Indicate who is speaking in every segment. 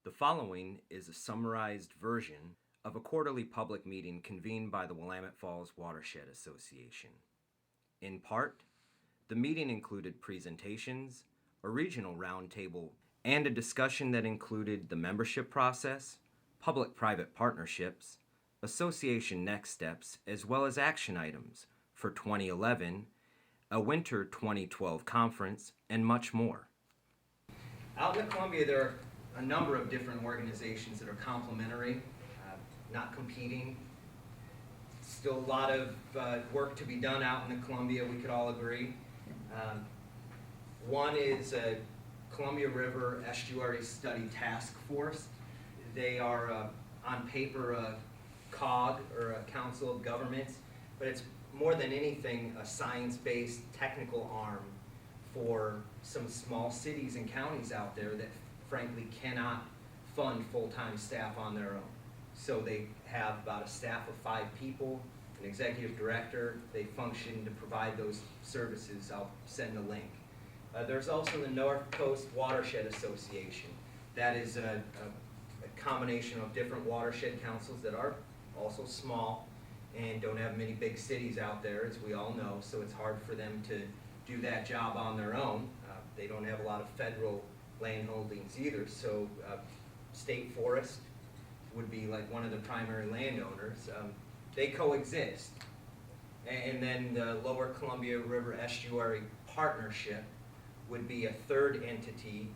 Speaker 1: The following is a summarized version of a quarterly public meeting convened by the Willamette Falls Watershed Association. In part, the meeting included presentations, a regional roundtable, and a discussion that included the membership process, public-private partnerships, association next steps, as well as action items for 2011, a winter 2012 conference, and much more. Out in Columbia, there are a number of different organizations that are complementary, not competing. Still a lot of work to be done out in the Columbia, we could all agree. One is a Columbia River Estuary Study Task Force. They are on paper a COG, or a Council of Governments, but it's more than anything a science-based technical arm for some small cities and counties out there that frankly cannot fund full-time staff on their own. So they have about a staff of 5 people, an executive director. They function to provide those services. I'll send a link. There's also the North Coast Watershed Association. That is a combination of different watershed councils that are also small and don't have many big cities out there, as we all know, so it's hard for them to do that job on their own. They don't have a lot of federal land holdings either, so state forest would be like one of the primary landowners. They coexist. And then the Lower Columbia River Estuary Partnership would be a third entity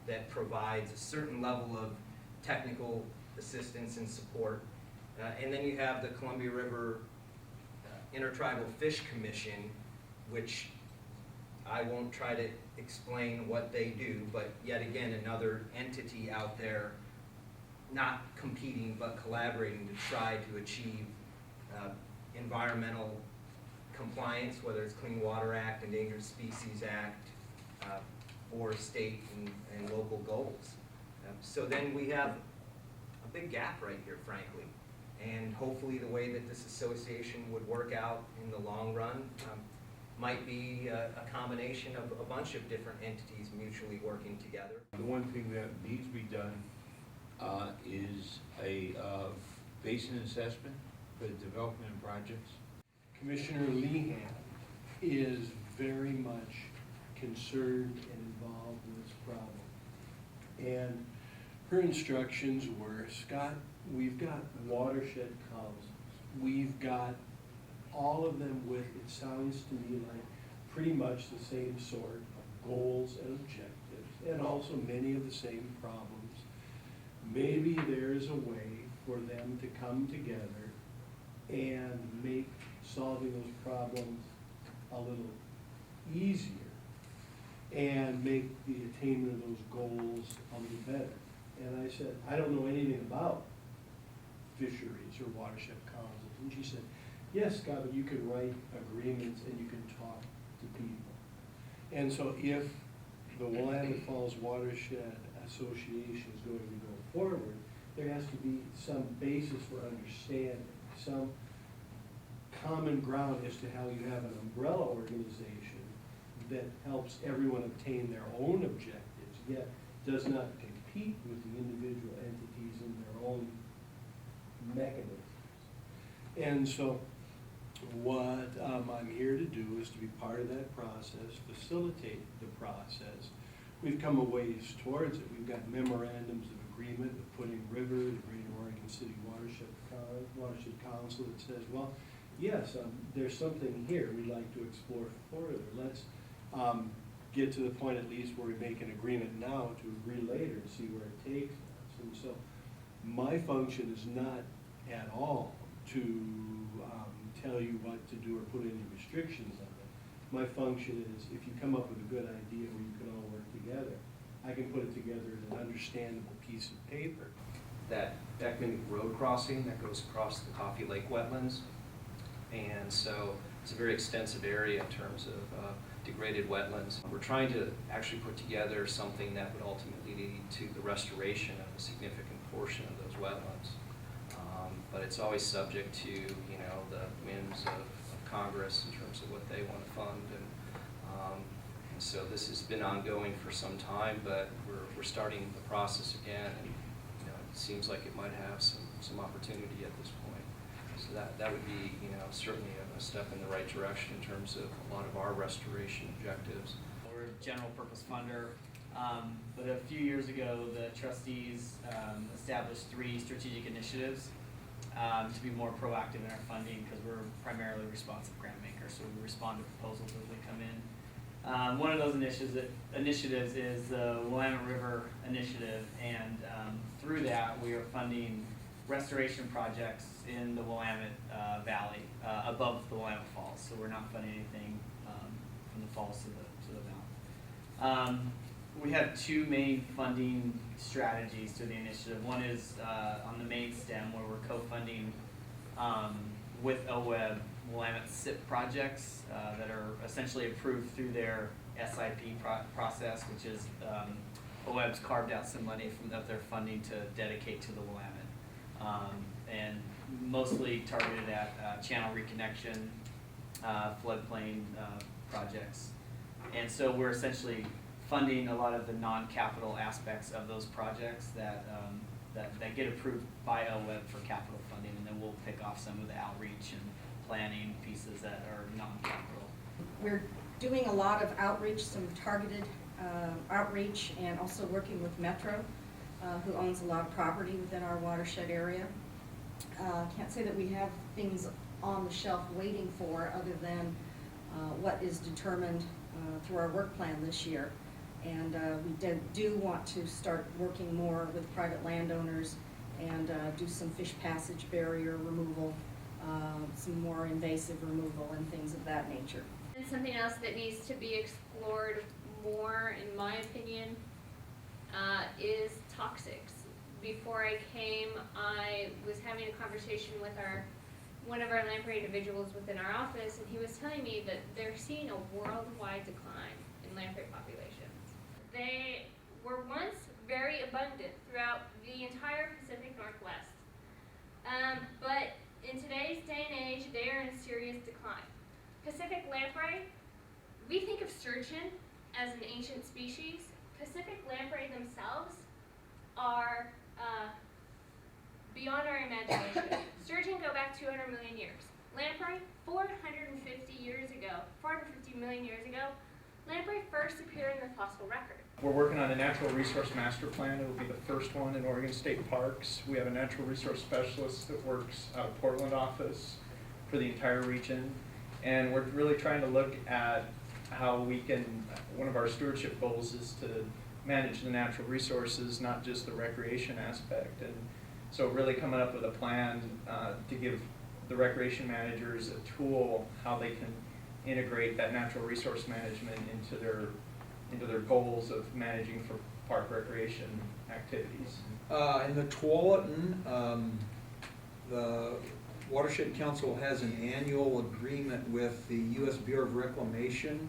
Speaker 1: that provides a certain level of technical assistance and support. And then you have the Columbia River Intertribal Fish Commission, which I won't try to explain what they do, but yet again another entity out there not competing but collaborating to try to achieve environmental compliance, whether it's Clean Water Act, Endangered Species Act, or state and local goals. So then we have a big gap right here, frankly. And hopefully the way that this association would work out in the long run might be a combination of a bunch of different entities mutually working together.
Speaker 2: The one thing that needs to be done is a basin assessment for the development of projects.
Speaker 3: Commissioner Lehan is very much concerned and involved in this problem. And her instructions were, Scott, we've got watershed councils. We've got all of them with, it sounds to me like, pretty much the same sort of goals and objectives, and also many of the same problems. Maybe there's a way for them to come together and make solving those problems a little easier and make the attainment of those goals a little better. And I said, I don't know anything about fisheries or watershed councils. And she said, yes, Scott, but you can write agreements and you can talk to people. And so if the Willamette Falls Watershed Association is going to go forward, there has to be some basis for understanding, some common ground as to how you have an umbrella organization that helps everyone obtain their own objectives, yet does not compete with the individual entities in their own mechanisms. And so what I'm here to do is to be part of that process, facilitate the process. We've come a ways towards it. We've got memorandums of agreement with Pudding River, the Greater Oregon City Watershed Council that says, well, yes, there's something here we'd like to explore further. Let's get to the point at least where we make an agreement now to agree later and see where it takes us. And so my function is not at all to tell you what to do or put any restrictions on it. My function is, if you come up with a good idea where you can all work together, I can put it together in an understandable piece of paper.
Speaker 4: That Beckman Road crossing that goes across the Coffee Lake wetlands, and so it's a very extensive area in terms of degraded wetlands. We're trying to actually put together something that would ultimately lead to the restoration of a significant portion of those wetlands. But it's always subject to, you know, the whims of Congress in terms of what they want to fund. And And so this has been ongoing for some time, but we're starting the process again, and it seems like it might have some opportunity at this point. So that would be certainly a step in the right direction in terms of a lot of our restoration objectives.
Speaker 5: We're a general purpose funder, but a few years ago, the trustees established 3 strategic initiatives to be more proactive in our funding, because we're primarily responsive grant makers, so we respond to proposals as they come in. One of those initiatives is the Willamette River Initiative, and through that, we are funding restoration projects in the Willamette Valley, above the Willamette Falls. So we're not funding anything from the falls to the valley. We have 2 main funding strategies to the initiative. One is on the main stem, where we're co-funding with OWEB Willamette SIP projects that are essentially approved through their SIP process, which is OWEB's carved out some money of their funding to dedicate to the Willamette, and mostly targeted at channel reconnection, floodplain projects. And so we're essentially funding a lot of the non-capital aspects of those projects that get approved by OWEB for capital funding, and then we'll pick off some of the outreach and planning pieces that are non-capital.
Speaker 6: We're doing a lot of outreach, some targeted outreach, and also working with Metro, who owns a lot of property within our watershed area. Can't say that we have things on the shelf waiting for, other than what is determined through our work plan this year. And we do want to start working more with private landowners and do some fish passage barrier removal, some more invasive removal and things of that nature.
Speaker 7: And something else that needs to be explored more, in my opinion, is toxics. Before I came, I was having a conversation with one of our lamprey individuals within our office, and he was telling me that they're seeing a worldwide decline in lamprey populations. They were once very abundant throughout the entire Pacific Northwest, but in today's day and age, they are in serious decline. Pacific lamprey, we think of sturgeon as an ancient species. Pacific lamprey themselves are beyond our imagination. Sturgeon go back 200 million years. Lamprey, 450 million years ago, lamprey first appeared in the fossil record.
Speaker 8: We're working on a natural resource master plan. It'll be the first one in Oregon State Parks. We have a natural resource specialist that works out of Portland office for the entire region. And we're really trying to look at how we can, one of our stewardship goals is to manage the natural resources, not just the recreation aspect. And so really coming up with a plan to give the recreation managers a tool how they can integrate that natural resource management into their goals of managing for park recreation activities.
Speaker 9: In the Tualatin, the Watershed Council has an annual agreement with the U.S. Bureau of Reclamation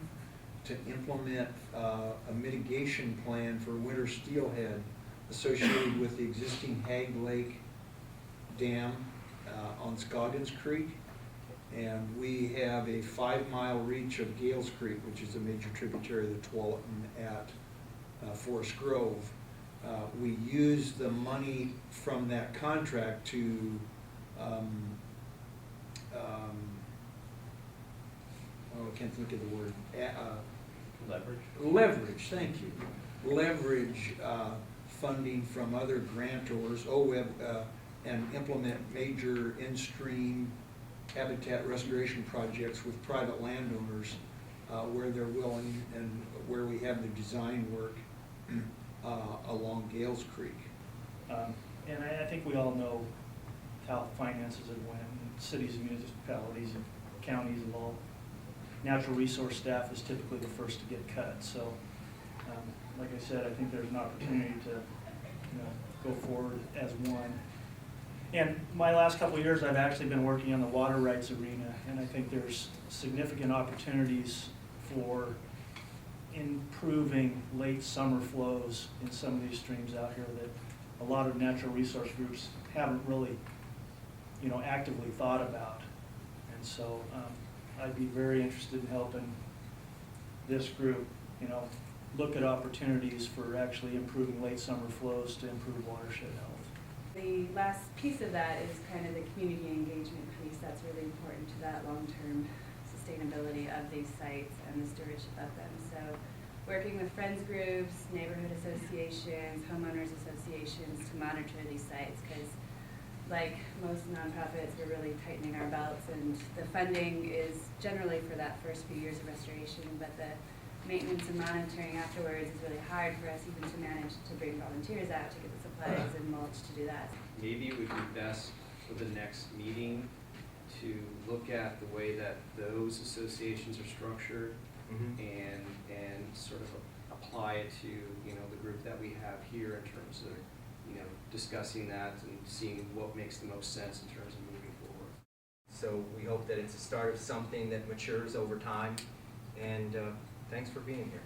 Speaker 9: to implement a mitigation plan for winter steelhead associated with the existing Hag Lake Dam on Scoggins Creek. And we have a 5-mile reach of Gales Creek, which is a major tributary of the Tualatin at Forest Grove. We use the money from that contract to I can't think of the word. Leverage, thank you. Leverage funding from other grantors, OWEB, and implement major in-stream habitat restoration projects with private landowners where they're willing and where we have the design work along Gales Creek.
Speaker 10: And I think we all know how finances have went, cities and municipalities and counties and all. Natural resource staff is typically the first to get cut. So, like I said, I think there's an opportunity to go forward as one. And my last couple of years, I've actually been working on the water rights arena, and I think there's significant opportunities for improving late summer flows in some of these streams out here that a lot of natural resource groups haven't really, actively thought about. And so I'd be very interested in helping this group look at opportunities for actually improving late summer flows to improve watershed health.
Speaker 11: The last piece of that is kind of the community engagement piece. That's really important to that long-term sustainability of these sites and the stewardship of them. So working with friends groups, neighborhood associations, homeowners associations to monitor these sites, because like most nonprofits, we're really tightening our belts, and the funding is generally for that first few years of restoration, but the maintenance and monitoring afterwards is really hard for us even to manage to bring volunteers out to get the supplies and mulch to do that.
Speaker 4: Maybe it would be best for the next meeting to look at the way that those associations are structured and sort of apply it to, the group that we have here in terms of, discussing that and seeing what makes the most sense in terms of moving forward.
Speaker 1: So we hope that it's a start of something that matures over time, and thanks for being here.